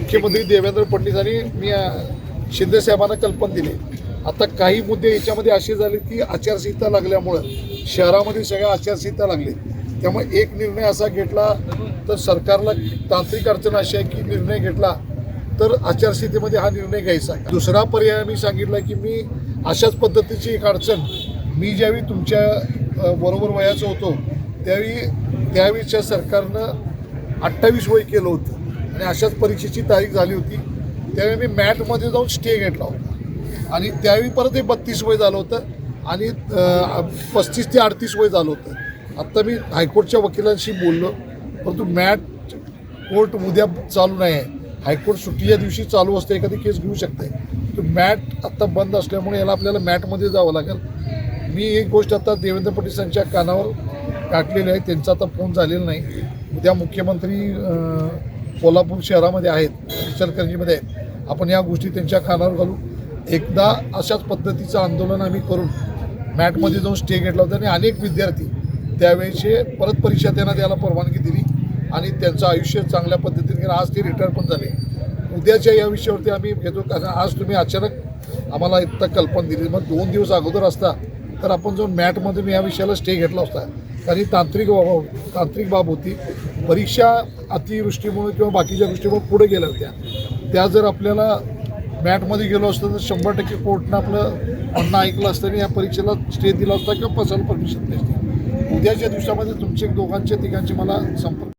मुख्यमंत्री देवेंद्र फडणवीस आणि मी शिंदे साहेबांना कल्पना दिली। आता काही मुद्दे याच्यामध्ये असे झाले की आचारसंहिता लागल्यामुळं शहरामध्ये सगळ्या आचारसंहिता लागली, त्यामुळे एक निर्णय असा घेतला तर सरकारला तांत्रिक अडचण अशी आहे की निर्णय घेतला तर आचारसंहितेमध्ये हा निर्णय घ्यायचा। दुसरा पर्याय मी सांगितला की मी अशाच पद्धतीची एक अडचण मी ज्यावेळी तुमच्या बरोबर वयाचं होतो त्यावेळीच्या सरकारनं 28 वय केलं होतं आणि अशाच परीक्षेची तारीख झाली होती, त्यावेळी मी मॅटमध्ये जाऊन स्टे घेतला होता आणि त्यावेळी परत हे 32 वय झालं होतं आणि 35 ते 38 वय झालं होतं। आत्ता मी हायकोर्टच्या वकिलांशी बोललो, परंतु मॅट कोर्ट उद्या चालू नाही आहे, हायकोर्ट सुट्टीच्या दिवशी चालू असते, एखादी केस घेऊ शकते, तर मॅट आत्ता बंद असल्यामुळे याला आपल्याला मॅटमध्ये जावं लागेल। मी एक गोष्ट आता देवेंद्र फडणवीस यांच्या कानावर टाकलेली आहे, त्यांचा आता फोन झालेला नाही। उद्या मुख्यमंत्री कोल्हापूर शहरामध्ये आहेत, इचलकरंजीमध्ये आहेत, आपण या गोष्टी त्यांच्या कानावर घालू। एकदा अशाच पद्धतीचं आंदोलन आम्ही करून मॅटमध्ये जाऊन स्टे घेतला होता आणि अनेक विद्यार्थी त्यावेळेचे परत परीक्षा त्यांना द्यायला परवानगी दिली आणि त्यांचं आयुष्य चांगल्या पद्धतीने केलं। आज ते रिटायर पण झाले। उद्याच्या या विषयावरती आम्ही घेतो, कारण आज तुम्ही अचानक आम्हाला इतकं कल्पना दिली, मग 2 दिवस अगोदर असता तर आपण जाऊन मॅटमध्ये मी या विषयाला स्टे घेतला असता, कारण तांत्रिक बाब होती। परीक्षा अतिवृष्टीमुळे किंवा बाकीच्या गोष्टीमुळे पुढे गेल्या होत्या, त्या जर आपल्याला मॅटमध्ये गेलो असतं तर 100% कोर्टनं आपलं म्हणणं ऐकलं असतं आणि या परीक्षेला स्टे दिला असता किंवा पसायला परमिशन दिली असती। उद्याच्या दिवसामध्ये तुमचे दोघांचे तिघांचे मला संपर्क